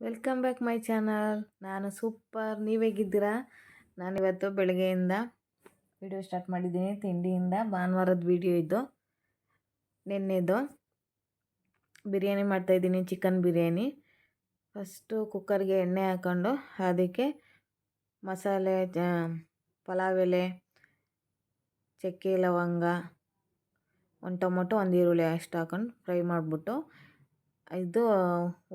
Welcome back my channel. ನಾನು super. ನೀವು ಹೇಗಿದ್ದೀರಾ? ನಾನಿವತ್ತು ಬೆಳಗ್ಗೆಯಿಂದ ವಿಡಿಯೋ ಸ್ಟಾರ್ಟ್ ಮಾಡಿದ್ದೀನಿ. ತಿಂಡಿಯಿಂದ ಭಾನುವಾರದ ವಿಡಿಯೋ ಇದು. ನಿನ್ನೆದು ಬಿರಿಯಾನಿ ಮಾಡ್ತಾಯಿದ್ದೀನಿ, ಚಿಕನ್ ಬಿರಿಯಾನಿ. ಫಸ್ಟು ಕುಕ್ಕರ್ಗೆ ಎಣ್ಣೆ ಹಾಕ್ಕೊಂಡು ಅದಕ್ಕೆ ಮಸಾಲೆ, ಪಲಾವ್ ಎಲೆ, ಚಕ್ಕೆ ಲವಂಗ, ಒಂದು ಟೊಮೊಟೊ, ಒಂದು ಈರುಳ್ಳಿ ಅಷ್ಟು ಹಾಕೊಂಡು ಫ್ರೈ ಮಾಡಿಬಿಟ್ಟು, ಇದು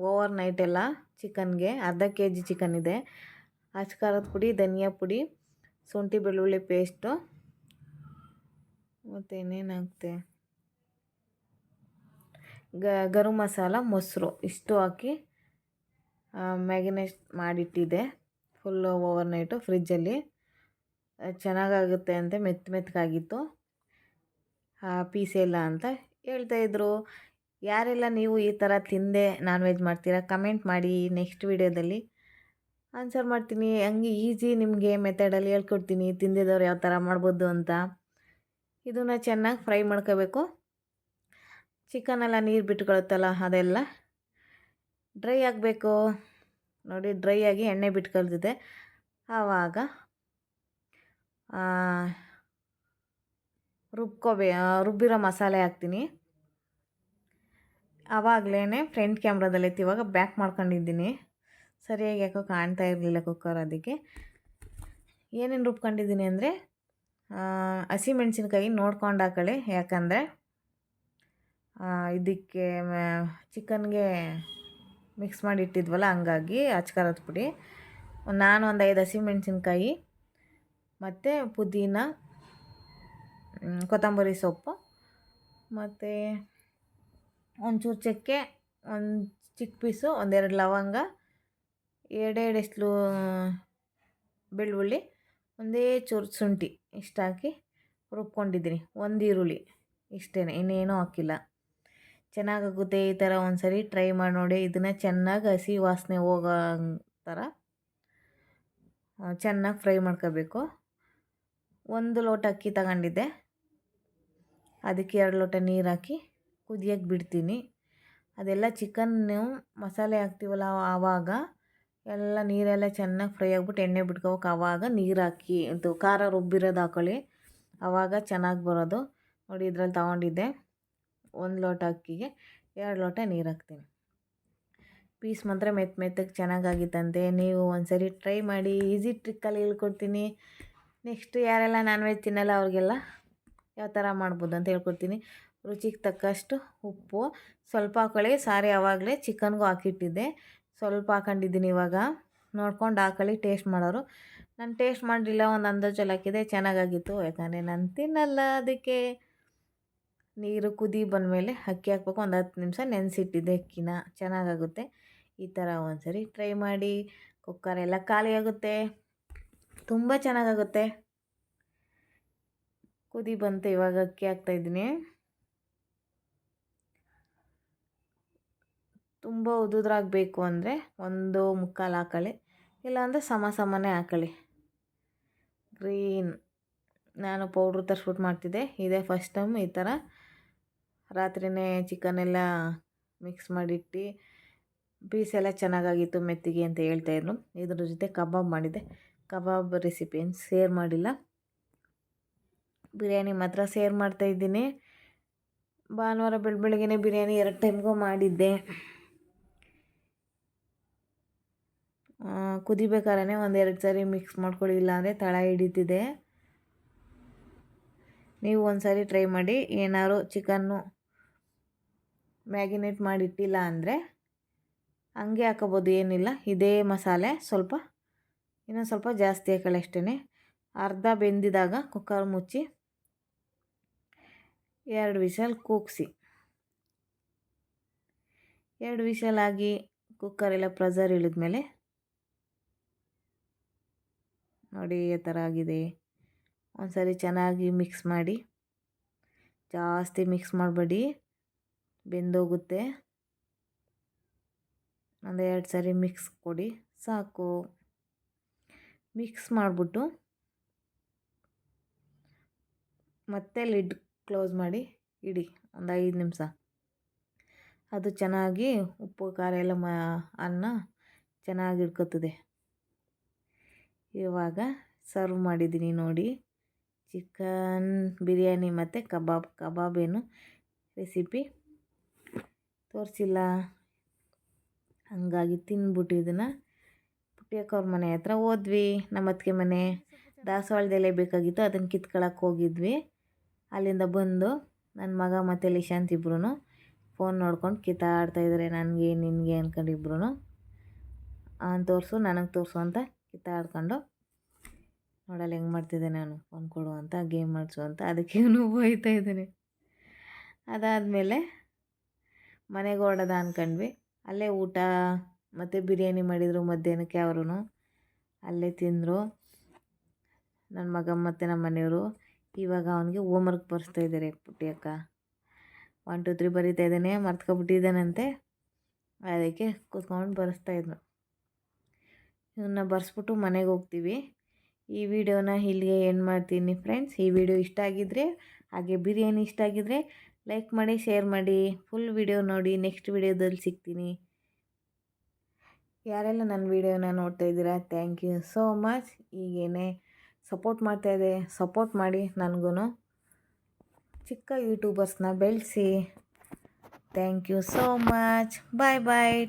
ಓವರ್ ನೈಟ್ ಎಲ್ಲ ಚಿಕನ್ಗೆ ಅರ್ಧ kg ಚಿಕನ್ ಇದೆ. ಖಾರದ ಪುಡಿ, ಧನಿಯಾ ಪುಡಿ, ಶುಂಠಿ ಬೆಳ್ಳುಳ್ಳಿ ಪೇಸ್ಟು ಮತ್ತು ಇನ್ನೇನು ಹಾಕ್ತೆ, ಗರಂ ಮಸಾಲ, ಮೊಸರು ಇಷ್ಟು ಹಾಕಿ ಮ್ಯಾಗಿನೇಟ್ ಮಾಡಿಟ್ಟಿದ್ದೆ ಫುಲ್ಲು ಓವರ್ ನೈಟು ಫ್ರಿಜ್ಜಲ್ಲಿ. ಚೆನ್ನಾಗಾಗುತ್ತೆ ಅಂತ ಮೆತ್ತಗಾಗಿತ್ತು, ಪೀಸೇ ಇಲ್ಲ ಅಂತ ಹೇಳ್ತಾಯಿದ್ರು. ಯಾರೆಲ್ಲ ನೀವು ಈ ಥರ ತಿಂದೆ ನಾನ್ ವೆಜ್ ಮಾಡ್ತೀರಾ ಕಮೆಂಟ್ ಮಾಡಿ. ನೆಕ್ಸ್ಟ್ ವೀಡಿಯೋದಲ್ಲಿ ಆನ್ಸರ್ ಮಾಡ್ತೀನಿ. ಹಂಗೆ ಈಸಿ ನಿಮಗೆ ಮೆಥಡಲ್ಲಿ ಹೇಳ್ಕೊಡ್ತೀನಿ ತಿಂದಿದ್ದವ್ರು ಯಾವ ಥರ ಮಾಡ್ಬೋದು ಅಂತ. ಇದನ್ನು ಚೆನ್ನಾಗಿ ಫ್ರೈ ಮಾಡ್ಕೋಬೇಕು. ಚಿಕನೆಲ್ಲ ನೀರು ಬಿಟ್ಕೊಳುತ್ತಲ್ಲ ಅದೆಲ್ಲ ಡ್ರೈ ಆಗಬೇಕು. ನೋಡಿ, ಡ್ರೈ ಆಗಿ ಎಣ್ಣೆ ಬಿಟ್ಕೊಳ್ತಿದೆ. ಆವಾಗ ರುಬ್ಬಿರೋ ಮಸಾಲೆ ಹಾಕ್ತೀನಿ. ಆವಾಗಲೇ ಫ್ರಂಟ್ ಕ್ಯಾಮ್ರಾದಲ್ಲಿ ಇವಾಗ ಬ್ಯಾಕ್ ಮಾಡ್ಕೊಂಡಿದ್ದೀನಿ. ಸರಿಯಾಗಿ ಯಾಕೋ ಕಾಣ್ತಾ ಇರಲಿಲ್ಲ ಕುಕ್ಕರ್. ಅದಕ್ಕೆ ಏನೇನು ರುಬ್ಕೊಂಡಿದ್ದೀನಿ ಅಂದರೆ, ಹಸಿಮೆಣ್ಸಿನ್ಕಾಯಿ ನೋಡ್ಕೊಂಡು ಹಾಕೊಳ್ಳಿ. ಯಾಕಂದರೆ ಇದಕ್ಕೆ ಚಿಕನ್ಗೆ ಮಿಕ್ಸ್ ಮಾಡಿ ಇಟ್ಟಿದ್ವಲ್ಲ, ಹಂಗಾಗಿ ಖಾರದ ಪುಡಿ. ನಾನು ಒಂದು 5 ಹಸಿಮೆಣ್ಸಿನ್ಕಾಯಿ ಮತ್ತು ಪುದೀನ, ಕೊತ್ತಂಬರಿ ಸೊಪ್ಪು, ಮತ್ತು ಒಂಚೂರು ಚಕ್ಕೆ, ಒಂದು ಚಿಕ್ಕ ಪೀಸು, ಒಂದೆರಡು ಲವಂಗ, ಎರಡೆರಡು ಬೆಳ್ಳುಳ್ಳಿ, ಒಂದೇ ಚೂರು ಶುಂಠಿ ಇಷ್ಟು ಹಾಕಿ ರುಬ್ಕೊಂಡಿದ್ದೀನಿ. ಒಂದು ಈರುಳ್ಳಿ, ಇಷ್ಟೇ, ಇನ್ನೇನೂ ಹಾಕಿಲ್ಲ. ಚೆನ್ನಾಗಾಗುತ್ತೆ. ಈ ಥರ ಒಂದು ಸರಿ ಟ್ರೈ ಮಾಡಿ ನೋಡಿ. ಇದನ್ನು ಚೆನ್ನಾಗಿ ಹಸಿ ವಾಸನೆ ಹೋಗೋ ಥರ ಚೆನ್ನಾಗಿ ಫ್ರೈ ಮಾಡ್ಕೋಬೇಕು. 1 ಲೋಟ ಅಕ್ಕಿ ತಗೊಂಡಿದ್ದೆ, ಅದಕ್ಕೆ 2 ಲೋಟ ನೀರು ಹಾಕಿ ಕುದಿಯೋಕ್ಕೆ ಬಿಡ್ತೀನಿ. ಅದೆಲ್ಲ ಚಿಕನ್ನು ಮಸಾಲೆ ಹಾಕ್ತೀವಲ್ಲ, ಆವಾಗ ಎಲ್ಲ ನೀರೆಲ್ಲ ಚೆನ್ನಾಗಿ ಫ್ರೈ ಆಗಿಬಿಟ್ಟು ಎಣ್ಣೆ ಬಿಟ್ಕೋಬೇಕು. ಆವಾಗ ನೀರು ಹಾಕಿ ಇದು ಖಾರ ರುಬ್ಬಿರೋದು ಹಾಕೊಳ್ಳಿ, ಆವಾಗ ಚೆನ್ನಾಗಿ ಬರೋದು. ನೋಡಿ, ಇದ್ರಲ್ಲಿ ತೊಗೊಂಡಿದ್ದೆ 1 ಲೋಟ ಅಕ್ಕಿಗೆ 2 ಲೋಟ ನೀರು ಹಾಕ್ತೀನಿ. ಪೀಸ್ ಮಾತ್ರ ಮೆತ್ತಗೆ ಚೆನ್ನಾಗಾಗಿತ್ತಂತೆ. ನೀವು ಒಂದ್ಸರಿ ಟ್ರೈ ಮಾಡಿ. ಈಸಿ ಟ್ರಿಕ್ಕಲ್ಲಿ ಹೇಳ್ಕೊಡ್ತೀನಿ. ನೆಕ್ಸ್ಟ್ ಯಾರೆಲ್ಲ ನಾನ್ ವೆಜ್ ತಿನ್ನಲ್ಲ ಅವ್ರಿಗೆಲ್ಲ ಯಾವ ಥರ ಮಾಡ್ಬೋದು ಅಂತ ಹೇಳ್ಕೊಡ್ತೀನಿ. ರುಚಿಗೆ ತಕ್ಕಷ್ಟು ಉಪ್ಪು ಸ್ವಲ್ಪ ಹಾಕೊಳ್ಳಿ. ಸಾರಿ ಆವಾಗಲೇ ಚಿಕನ್ಗೂ ಹಾಕಿಟ್ಟಿದ್ದೆ, ಸ್ವಲ್ಪ ಹಾಕೊಂಡಿದ್ದೀನಿ. ಇವಾಗ ನೋಡ್ಕೊಂಡು ಹಾಕೊಳ್ಳಿ. ಟೇಸ್ಟ್ ಮಾಡೋರು. ನಾನು ಟೇಸ್ಟ್ ಮಾಡಲಿಲ್ಲ, ಒಂದು ಅಂದಾಜಲ್ಲಿ ಹಾಕಿದ್ದೆ, ಚೆನ್ನಾಗಾಗಿತ್ತು. ಯಾಕಂದರೆ ನಾನು ತಿನ್ನಲ್ಲ. ಅದಕ್ಕೆ ನೀರು ಕುದಿ ಬಂದಮೇಲೆ ಅಕ್ಕಿ ಹಾಕ್ಬೇಕು. ಒಂದು 10 ನಿಮಿಷ ನೆನೆಸಿಟ್ಟಿದ್ದೆ ಅಕ್ಕಿನ. ಚೆನ್ನಾಗಾಗುತ್ತೆ. ಈ ಥರ ಒಂದ್ಸರಿ ಟ್ರೈ ಮಾಡಿ. ಕುಕ್ಕರ್ ಎಲ್ಲ ಖಾಲಿ ಆಗುತ್ತೆ, ತುಂಬ ಚೆನ್ನಾಗಾಗುತ್ತೆ. ಕುದಿ ಬಂತು, ಇವಾಗ ಅಕ್ಕಿ ಹಾಕ್ತಾಯಿದ್ದೀನಿ. ತುಂಬ ಉದುದ್ರಾಗಬೇಕು ಅಂದರೆ 1.25 ಹಾಕೊಳ್ಳಿ, ಇಲ್ಲಾಂದರೆ ಸಮನೇ ಹಾಕೊಳ್ಳಿ. ಗ್ರೀನ್ ನಾನು ಪೌಡ್ರ್ ತರಿಸ್ಬಿಟ್ಟು ಮಾಡ್ತಿದ್ದೆ. ಇದೇ ಫಸ್ಟ್ ಟೈಮ್ ಈ ಥರ ರಾತ್ರಿಯೇ ಚಿಕನೆಲ್ಲ ಮಿಕ್ಸ್ ಮಾಡಿಟ್ಟು ಪೀಸೆಲ್ಲ ಚೆನ್ನಾಗಾಗಿತ್ತು ಮೆತ್ತಿಗೆ ಅಂತ ಹೇಳ್ತಾಯಿದ್ರು. ಇದ್ರ ಜೊತೆ ಕಬಾಬ್ ಮಾಡಿದ್ದೆ. ಕಬಾಬ್ ರೆಸಿಪಿ ಏನು ಶೇರ್ ಮಾಡಿಲ್ಲ. ಬಿರಿಯಾನಿ ಮಾತ್ರ ಶೇರ್ ಮಾಡ್ತಾಯಿದ್ದೀನಿ. ಭಾನುವಾರ ಬೆಳಗ್ಗೆನೇ ಬಿರಿಯಾನಿ 2 ಟೈಮ್ಗೂ ಮಾಡಿದ್ದೆ. ಕುದಿಬೇಕಾದ್ರೆ 1-2 ಸಾರಿ ಮಿಕ್ಸ್ ಮಾಡ್ಕೊಳ್ಳಿ, ಇಲ್ಲಾಂದರೆ ತಳ ಹಿಡಿತಿದೆ. ನೀವು ಒಂದು ಸಾರಿ ಟ್ರೈ ಮಾಡಿ. ಏನಾದ್ರು ಚಿಕನ್ನು ಮ್ಯಾಗಿನೇಟ್ ಮಾಡಿಟ್ಟಿಲ್ಲ ಅಂದರೆ ಹಂಗೆ ಹಾಕೋಬೋದು, ಏನಿಲ್ಲ. ಇದೇ ಮಸಾಲೆ ಇನ್ನೊಂದು ಸ್ವಲ್ಪ ಜಾಸ್ತಿ ಹಾಕೊಳ್ಳಿ ಅಷ್ಟೇ. ಅರ್ಧ ಬೆಂದಿದಾಗ ಕುಕ್ಕರ್ ಮುಚ್ಚಿ 2 ವಿಷಲ್ ಕೂಗಿಸಿ. 2 ವಿಷಲ್ ಆಗಿ ಕುಕ್ಕರೆಲ್ಲ ಪ್ರೆಷರ್ ಇಳಿದ್ಮೇಲೆ ನೋಡಿ ಈ ಥರ ಆಗಿದೆ. ಒಂದು ಸರಿ ಚೆನ್ನಾಗಿ ಮಿಕ್ಸ್ ಮಾಡಿ. ಜಾಸ್ತಿ ಮಿಕ್ಸ್ ಮಾಡಬೇಡಿ, ಬೆಂದೋಗುತ್ತೆ. ಒಂದು 2 ಸಾರಿ ಮಿಕ್ಸ್ ಕೊಡಿ, ಸಾಕು. ಮಿಕ್ಸ್ ಮಾಡಿಬಿಟ್ಟು ಮತ್ತೆ ಲಿಡ್ ಕ್ಲೋಸ್ ಮಾಡಿ ಇಡಿ ಒಂದು 5 ನಿಮಿಷ. ಅದು ಚೆನ್ನಾಗಿ ಉಪ್ಪು ಖಾರ ಎಲ್ಲ ಅನ್ನ ಚೆನ್ನಾಗಿ ಹಿಡ್ಕೊತದೆ. ಇವಾಗ ಸರ್ವ್ ಮಾಡಿದ್ದೀನಿ ನೋಡಿ. ಚಿಕನ್ ಬಿರಿಯಾನಿ ಮತ್ತು ಕಬಾಬ್ ಏನು ರೆಸಿಪಿ ತೋರಿಸಿಲ್ಲ, ಹಂಗಾಗಿ ತಿಂದ್ಬಿಟ್ಟು ಇದನ್ನು ಪುಟ್ಟಿಯಕ್ಕವ್ರ ಮನೆ ಹತ್ರ ಹೋದ್ವಿ. ನಮ್ಮ ಅತ್ತಿಗೆ ಮನೆ ದಾಸವಾಳದ ಎಲೆ ಬೇಕಾಗಿತ್ತು, ಅದನ್ನು ಕಿತ್ಕೊಳ್ಳೋಕೆ ಹೋಗಿದ್ವಿ. ಅಲ್ಲಿಂದ ಬಂದು ನನ್ನ ಮಗ ಮತ್ತು ಲಿಶಾಂತ್ ಇಬ್ಬರೂ ಫೋನ್ ನೋಡ್ಕೊಂಡು ಕಿತ್ತಾಡ್ತಾಯಿದ್ದಾರೆ. ನನಗೆ ನಿನಗೆ ಅಂದ್ಕೊಂಡು ಇಬ್ಬರೂ ತೋರಿಸು ನನಗೆ ತೋರಿಸು ಅಂತ ಕಿತ್ತಾಡ್ಕೊಂಡು, ನೋಡಲ್ಲ ಹೆಂಗೆ ಮಾಡ್ತಿದ್ದೆ ನಾನು, ಫೋನ್ ಕೊಡು ಅಂತ, ಗೇಮ್ ಮಾಡಿಸು ಅಂತ. ಅದಕ್ಕೆ ಇವನು ಹೋಯ್ತಾ ಇದ್ದಾನೆ. ಅದಾದಮೇಲೆ ಮನೆಗೆ ಹೊರಡೋದ ಅಂದ್ಕೊಂಡ್ವಿ. ಅಲ್ಲೇ ಊಟ ಮತ್ತು ಬಿರಿಯಾನಿ ಮಾಡಿದರು ಮಧ್ಯಾಹ್ನಕ್ಕೆ. ಅವರು ಅಲ್ಲೇ ತಿಂದರು ನನ್ನ ಮಗ ಮತ್ತು ನಮ್ಮ ಮನೆಯವರು. ಇವಾಗ ಅವನಿಗೆ ಹೋಮ್ವರ್ಕ್ ಬರೆಸ್ತಾ ಇದ್ದಾರೆ ಪುಟ್ಟಿಯಕ್ಕ. 1 2 3 ಬರೀತಾ ಇದ್ದಾನೆ, ಮರ್ತ್ಕೊಬಿಟ್ಟಿದ್ದಾನಂತೆ. ಅದಕ್ಕೆ ಕೂತ್ಕೊಂಡು ಬರೆಸ್ತಾಯಿದ್ನು. ಇವನ್ನ ಬರೆಸ್ಬಿಟ್ಟು ಮನೆಗೆ ಹೋಗ್ತೀವಿ. ಈ ವಿಡಿಯೋನ ಇಲ್ಲಿಗೆ ಎಂಡ್ ಮಾಡ್ತೀನಿ ಫ್ರೆಂಡ್ಸ್. ಈ ವಿಡಿಯೋ ಇಷ್ಟ ಆಗಿದ್ದರೆ, ಹಾಗೆ ಬಿರಿಯಾನಿ ಇಷ್ಟ ಆಗಿದ್ದರೆ ಲೈಕ್ ಮಾಡಿ, ಶೇರ್ ಮಾಡಿ, ಫುಲ್ ವಿಡಿಯೋ ನೋಡಿ. ನೆಕ್ಸ್ಟ್ ವಿಡಿಯೋದಲ್ಲಿ ಸಿಗ್ತೀನಿ. ಯಾರೆಲ್ಲ ನನ್ನ ವಿಡಿಯೋನ ನೋಡ್ತಾ ಇದ್ದೀರಾ, ಥ್ಯಾಂಕ್ ಯು ಸೋ ಮಚ್. ಹೀಗೇ ಸಪೋರ್ಟ್ ಮಾಡಿ ನನಗೂ ಚಿಕ್ಕ ಯೂಟ್ಯೂಬರ್ಸ್ನ ಬೆಳೆಸಿ. Thank you so much. Bye bye.